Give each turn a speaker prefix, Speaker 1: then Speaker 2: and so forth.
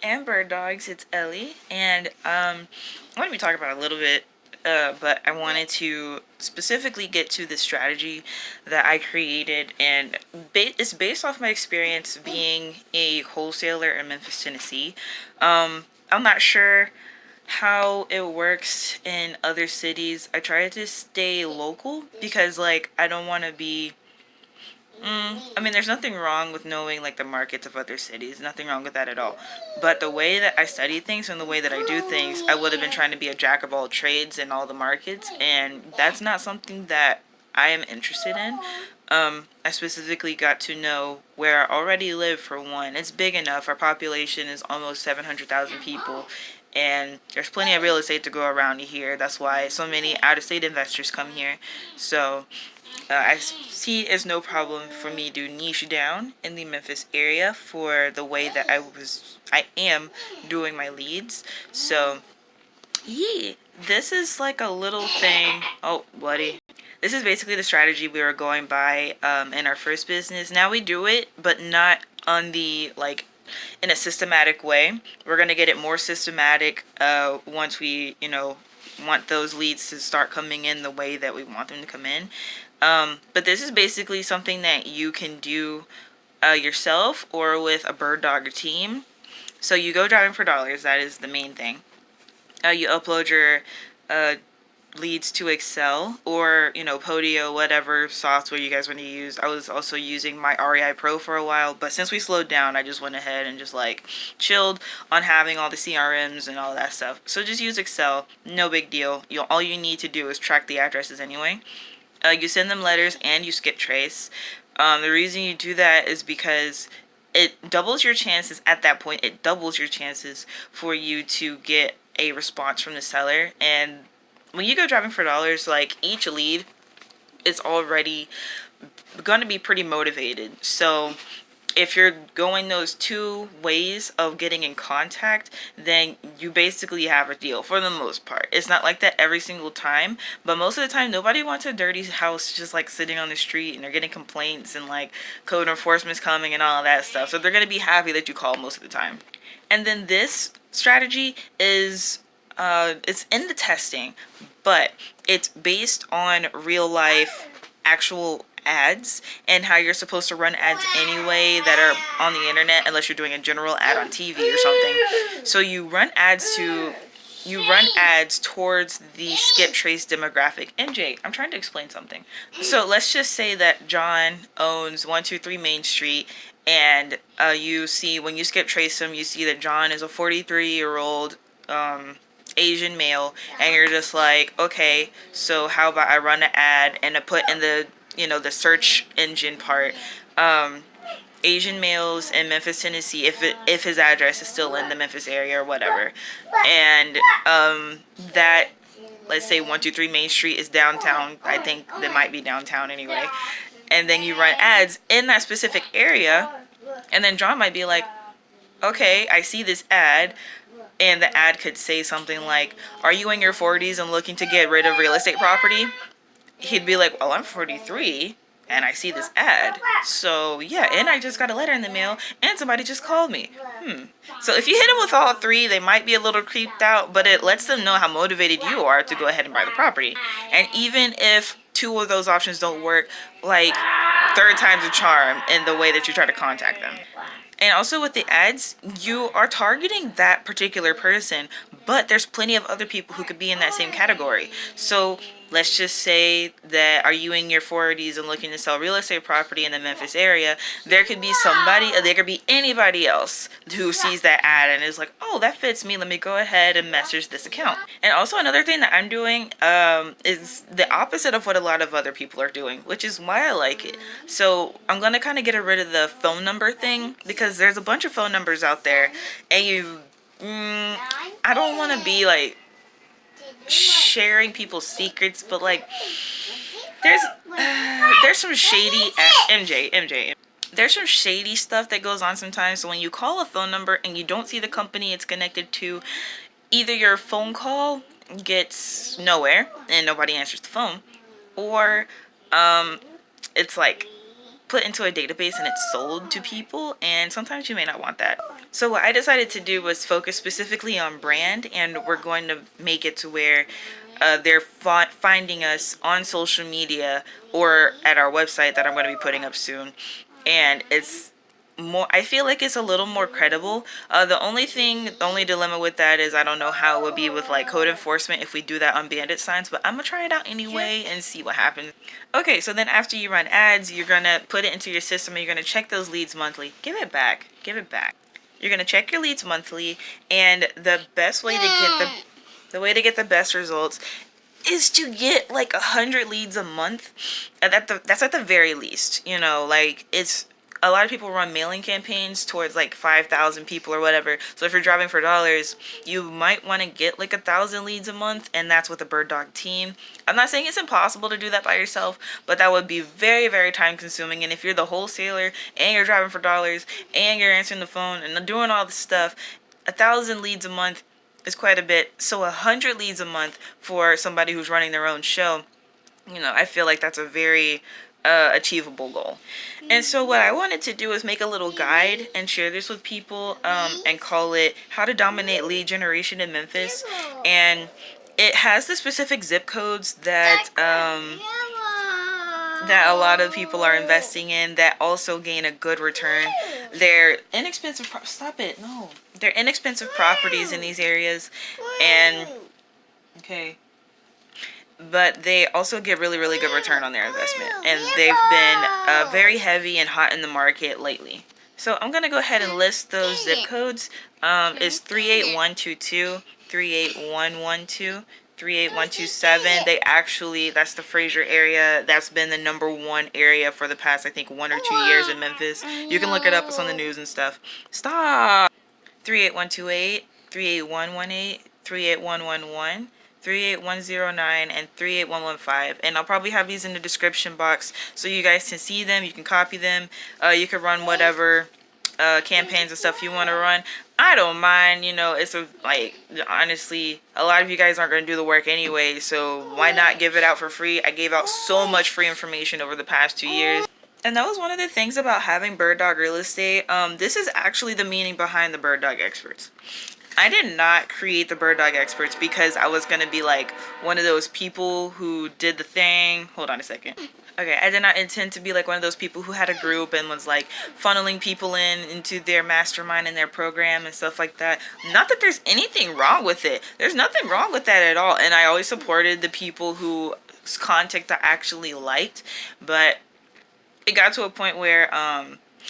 Speaker 1: And bird dogs, it's Ellie, and I'm going to be talking about a little bit, but I wanted to specifically get to the strategy that I created, and it's based off my experience being a wholesaler in Memphis, Tennessee. I'm not sure how it works in other cities. I try to stay local because, like, I don't want to be I mean, there's nothing wrong with knowing like the markets of other cities. Nothing wrong with that at all. But the way that I study things and the way that I do things, I would have been trying to be a jack of all trades in all the markets, and that's not something that I am interested in. I specifically got to know where I already live for one. It's big enough. Our population is almost 700,000 people, and there's plenty of real estate to go around here. That's why so many out-of-state investors come here. So I see it's no problem for me to niche down in the Memphis area for the way that I am doing my leads. So yeah, this is like a little thing. Oh, buddy. This is basically the strategy we were going by in our first business. Now we do it, but not on the like in a systematic way. We're gonna get it more systematic once we, want those leads to start coming in the way that we want them to come in. But this is basically something that you can do yourself or with a bird dog team. So you go driving for dollars. That is the main thing. You upload your leads to Excel or, Podio, whatever software you guys want to use. I was also using my REI Pro for a while, but since we slowed down, I just went ahead and just like chilled on having all the CRMs and all that stuff. So just use Excel. No big deal. All you need to do is track the addresses anyway. You send them letters and you skip trace. The reason you do that is because it doubles your chances at that point. It doubles your chances for you to get a response from the seller. And when you go driving for dollars, like each lead is already going to be pretty motivated. So if you're going those two ways of getting in contact, then you basically have a deal for the most part. It's not like that every single time, but most of the time nobody wants a dirty house just like sitting on the street and they're getting complaints and like code enforcement's coming and all of that stuff. So they're going to be happy that you call most of the time. And then this strategy is it's in the testing, but it's based on real life actual ads and how you're supposed to run ads anyway that are on the internet unless you're doing a general ad on TV or something. So you run ads towards the skip trace demographic. And Jake, I'm trying to explain something. So let's just say that John owns 123 Main Street, and you see when you skip trace him, you see that John is a 43-year-old Asian male, and you're just like, okay, so how about I run an ad and I put in the search engine part, Asian males in Memphis, Tennessee, if his address is still in the Memphis area or whatever, and that, let's say 123 Main Street is downtown. I think that might be downtown anyway. And then you run ads in that specific area, and then John might be like, okay, I see this ad. And the ad could say something like, are you in your 40s and looking to get rid of real estate property? He'd be like, well, I'm 43 and I see this ad. So yeah, and I just got a letter in the mail and somebody just called me. So if you hit them with all three, they might be a little creeped out, but it lets them know how motivated you are to go ahead and buy the property. And even if two of those options don't work, like third time's a charm in the way that you try to contact them. And also with the ads, you are targeting that particular person, but there's plenty of other people who could be in that same category. So let's just say that are you in your 40s and looking to sell real estate property in the Memphis area? There could be somebody, there could be anybody else who sees that ad and is like, oh, that fits me. Let me go ahead and message this account. And also another thing that I'm doing is the opposite of what a lot of other people are doing, which is why I like it. So I'm going to kind of get rid of the phone number thing because there's a bunch of phone numbers out there, and I don't want to be like sharing people's secrets, but like there's some shady MJ. There's some shady stuff that goes on sometimes. So when you call a phone number and you don't see the company it's connected to, either your phone call gets nowhere and nobody answers the phone, or it's like put into a database and it's sold to people, and sometimes you may not want that. So what I decided to do was focus specifically on brand, and we're going to make it to where they're finding us on social media or at our website that I'm going to be putting up soon. And it's more, I feel like it's a little more credible. The only dilemma with that is I don't know how it would be with like code enforcement if we do that on bandit signs, but I'm gonna try it out anyway and see what happens. Okay, so then after you run ads, you're gonna put it into your system and you're gonna check those leads monthly. Give it back. Give it back. You're gonna check your leads monthly, and the best way to get the way to get the best results is to get like 100 leads a month. And that's at the very least. You know, like it's a lot of people run mailing campaigns towards like 5,000 people or whatever. So if you're driving for dollars, you might want to get like 1,000 leads a month, and that's with a bird dog team. I'm not saying it's impossible to do that by yourself, but that would be very, very time consuming. And if you're the wholesaler and you're driving for dollars and you're answering the phone and doing all this stuff, 1,000 leads a month is quite a bit. So 100 leads a month for somebody who's running their own show, you know, I feel like that's a very achievable goal. And so what I wanted to do is make a little guide and share this with people, and call it How to Dominate Lead Generation in Memphis. And it has the specific zip codes that that a lot of people are investing in that also gain a good return. They're inexpensive stop it. No. They're inexpensive properties in these areas, and okay, but they also get really, really good return on their investment. And they've been very heavy and hot in the market lately. So I'm going to go ahead and list those zip codes. It's 38122, 38112, 38127. They actually, that's the Fraser area. That's been the #1 area for the past, I think, 1 or 2 years in Memphis. You can look it up. It's on the news and stuff. Stop. 38128, 38118, 38111. 38109 and 38115, and I'll probably have these in the description box so you guys can see them. You can copy them. You can run whatever campaigns and stuff you want to run. I don't mind, you know. It's like, honestly, a lot of you guys aren't going to do the work anyway, so why not give it out for free? I gave out so much free information over the past 2 years. And that was one of the things about having Bird Dog Real Estate. This is actually the meaning behind the Bird Dog Experts. I did not create the Bird Dog Experts because I was going to be like one of those people who did the thing. Hold on a second. Okay, I did not intend to be like one of those people who had a group and was like funneling people into their mastermind and their program and stuff like that. Not that there's anything wrong with it. There's nothing wrong with that at all. And I always supported the people whose content I actually liked. But it got to a point where